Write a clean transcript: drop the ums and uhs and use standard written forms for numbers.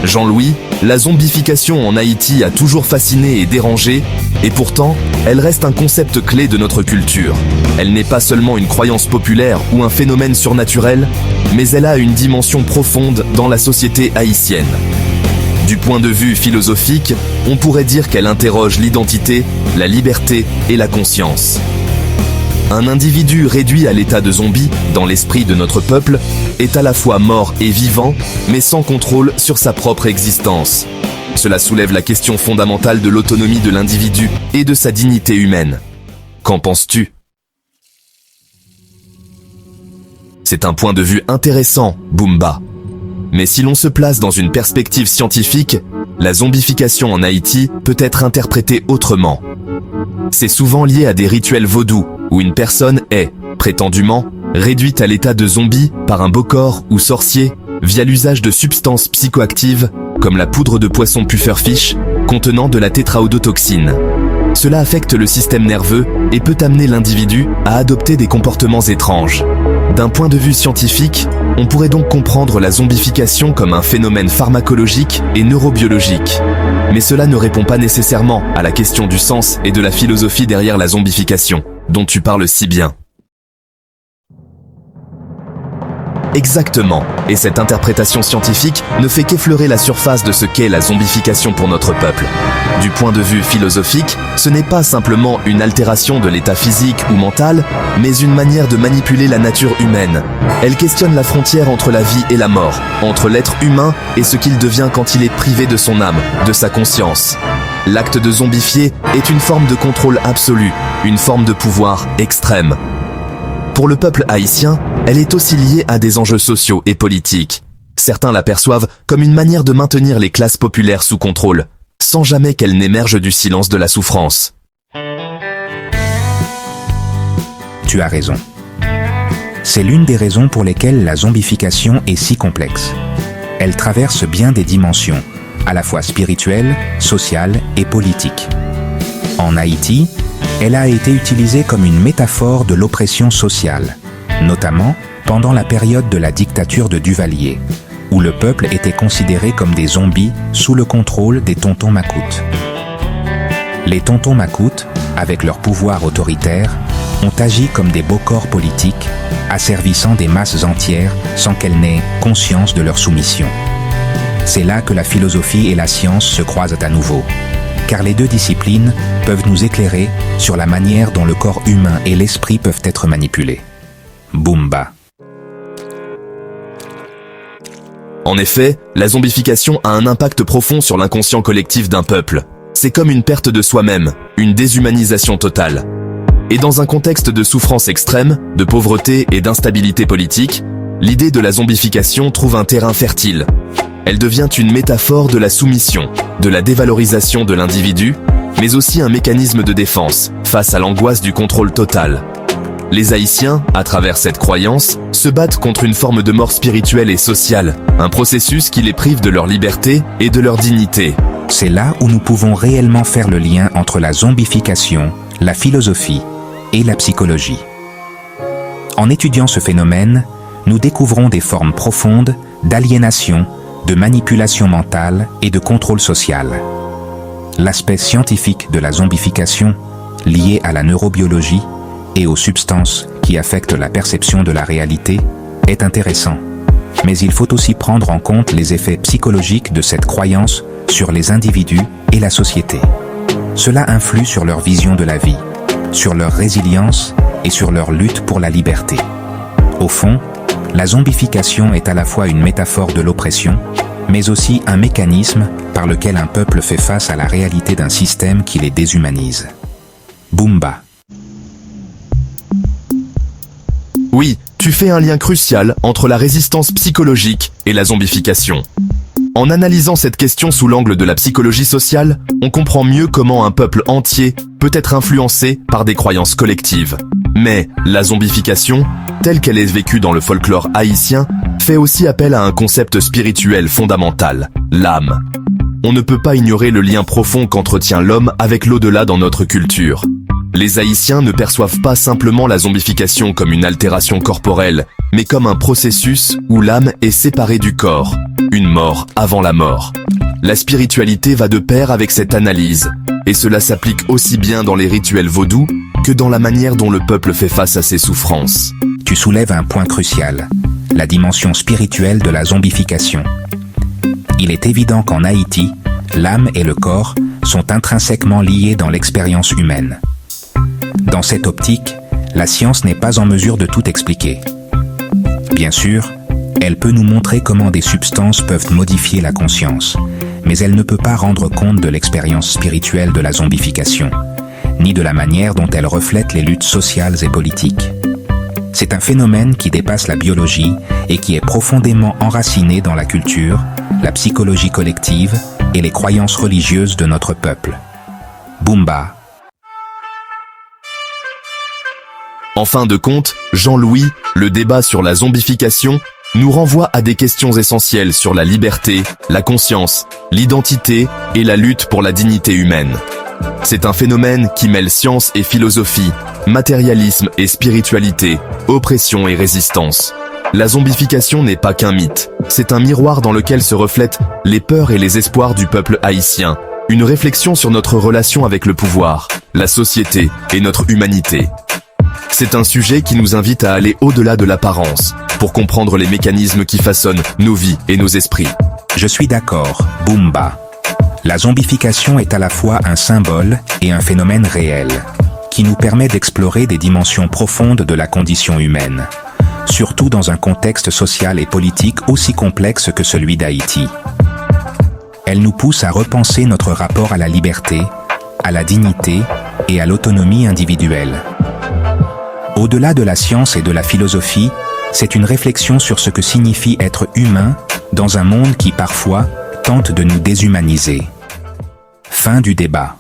Jean-Louis, la zombification en Haïti a toujours fasciné et dérangé, et pourtant, elle reste un concept clé de notre culture. Elle n'est pas seulement une croyance populaire ou un phénomène surnaturel, mais elle a une dimension profonde dans la société haïtienne. Du point de vue philosophique, on pourrait dire qu'elle interroge l'identité, la liberté et la conscience. Un individu réduit à l'état de zombie, dans l'esprit de notre peuple, est à la fois mort et vivant, mais sans contrôle sur sa propre existence. Cela soulève la question fondamentale de l'autonomie de l'individu et de sa dignité humaine. Qu'en penses-tu ? C'est un point de vue intéressant, Boomba. Mais si l'on se place dans une perspective scientifique, la zombification en Haïti peut être interprétée autrement. C'est souvent lié à des rituels vaudous, où une personne est, prétendument, réduite à l'état de zombie par un bokor ou sorcier via l'usage de substances psychoactives, comme la poudre de poisson pufferfish, contenant de la tétraodotoxine. Cela affecte le système nerveux et peut amener l'individu à adopter des comportements étranges. D'un point de vue scientifique, on pourrait donc comprendre la zombification comme un phénomène pharmacologique et neurobiologique. Mais cela ne répond pas nécessairement à la question du sens et de la philosophie derrière la zombification, dont tu parles si bien. Exactement, et cette interprétation scientifique ne fait qu'effleurer la surface de ce qu'est la zombification pour notre peuple. Du point de vue philosophique, ce n'est pas simplement une altération de l'état physique ou mental, mais une manière de manipuler la nature humaine. Elle questionne la frontière entre la vie et la mort, entre l'être humain et ce qu'il devient quand il est privé de son âme, de sa conscience. L'acte de zombifier est une forme de contrôle absolu, une forme de pouvoir extrême. Pour le peuple haïtien, elle est aussi liée à des enjeux sociaux et politiques. Certains la perçoivent comme une manière de maintenir les classes populaires sous contrôle, sans jamais qu'elle n'émerge du silence de la souffrance. Tu as raison. C'est l'une des raisons pour lesquelles la zombification est si complexe. Elle traverse bien des dimensions, à la fois spirituelles, sociales et politiques. En Haïti, elle a été utilisée comme une métaphore de l'oppression sociale, notamment pendant la période de la dictature de Duvalier, où le peuple était considéré comme des zombies sous le contrôle des tontons macoutes. Les tontons macoutes, avec leur pouvoir autoritaire, ont agi comme des bokors politiques, asservissant des masses entières sans qu'elles n'aient conscience de leur soumission. C'est là que la philosophie et la science se croisent à nouveau, car les deux disciplines peuvent nous éclairer sur la manière dont le corps humain et l'esprit peuvent être manipulés. Boomba. En effet, la zombification a un impact profond sur l'inconscient collectif d'un peuple. C'est comme une perte de soi-même, une déshumanisation totale. Et dans un contexte de souffrance extrême, de pauvreté et d'instabilité politique, l'idée de la zombification trouve un terrain fertile. Elle devient une métaphore de la soumission, de la dévalorisation de l'individu, mais aussi un mécanisme de défense face à l'angoisse du contrôle total. Les Haïtiens, à travers cette croyance, se battent contre une forme de mort spirituelle et sociale, un processus qui les prive de leur liberté et de leur dignité. C'est là où nous pouvons réellement faire le lien entre la zombification, la philosophie et la psychologie. En étudiant ce phénomène, nous découvrons des formes profondes d'aliénation, de manipulation mentale et de contrôle social. L'aspect scientifique de la zombification, lié à la neurobiologie et aux substances qui affectent la perception de la réalité, est intéressant. Mais il faut aussi prendre en compte les effets psychologiques de cette croyance sur les individus et la société. Cela influe sur leur vision de la vie, sur leur résilience et sur leur lutte pour la liberté. Au fond, la zombification est à la fois une métaphore de l'oppression, mais aussi un mécanisme par lequel un peuple fait face à la réalité d'un système qui les déshumanise. Boomba. Oui, tu fais un lien crucial entre la résistance psychologique et la zombification. En analysant cette question sous l'angle de la psychologie sociale, on comprend mieux comment un peuple entier peut être influencé par des croyances collectives. Mais la zombification, telle qu'elle est vécue dans le folklore haïtien, fait aussi appel à un concept spirituel fondamental, l'âme. On ne peut pas ignorer le lien profond qu'entretient l'homme avec l'au-delà dans notre culture. Les Haïtiens ne perçoivent pas simplement la zombification comme une altération corporelle, mais comme un processus où l'âme est séparée du corps. une mort avant la mort. La spiritualité va de pair avec cette analyse, et cela s'applique aussi bien dans les rituels vaudous que dans la manière dont le peuple fait face à ses souffrances. Tu soulèves un point crucial, la dimension spirituelle de la zombification. Il est évident qu'en Haïti, l'âme et le corps sont intrinsèquement liés dans l'expérience humaine. Dans cette optique, la science n'est pas en mesure de tout expliquer. Bien sûr, elle peut nous montrer comment des substances peuvent modifier la conscience, mais elle ne peut pas rendre compte de l'expérience spirituelle de la zombification, ni de la manière dont elle reflète les luttes sociales et politiques. C'est un phénomène qui dépasse la biologie et qui est profondément enraciné dans la culture, la psychologie collective et les croyances religieuses de notre peuple. Bumba. En fin de compte, Jean-Louis, le débat sur la zombification, nous renvoie à des questions essentielles sur la liberté, la conscience, l'identité et la lutte pour la dignité humaine. C'est un phénomène qui mêle science et philosophie, matérialisme et spiritualité, oppression et résistance. La zombification n'est pas qu'un mythe, c'est un miroir dans lequel se reflètent les peurs et les espoirs du peuple haïtien, une réflexion sur notre relation avec le pouvoir, la société et notre humanité. C'est un sujet qui nous invite à aller au-delà de l'apparence, pour comprendre les mécanismes qui façonnent nos vies et nos esprits. Je suis d'accord, Bumba. La zombification est à la fois un symbole et un phénomène réel, qui nous permet d'explorer des dimensions profondes de la condition humaine, surtout dans un contexte social et politique aussi complexe que celui d'Haïti. Elle nous pousse à repenser notre rapport à la liberté, à la dignité et à l'autonomie individuelle. Au-delà de la science et de la philosophie, c'est une réflexion sur ce que signifie être humain dans un monde qui parfois tente de nous déshumaniser. Fin du débat.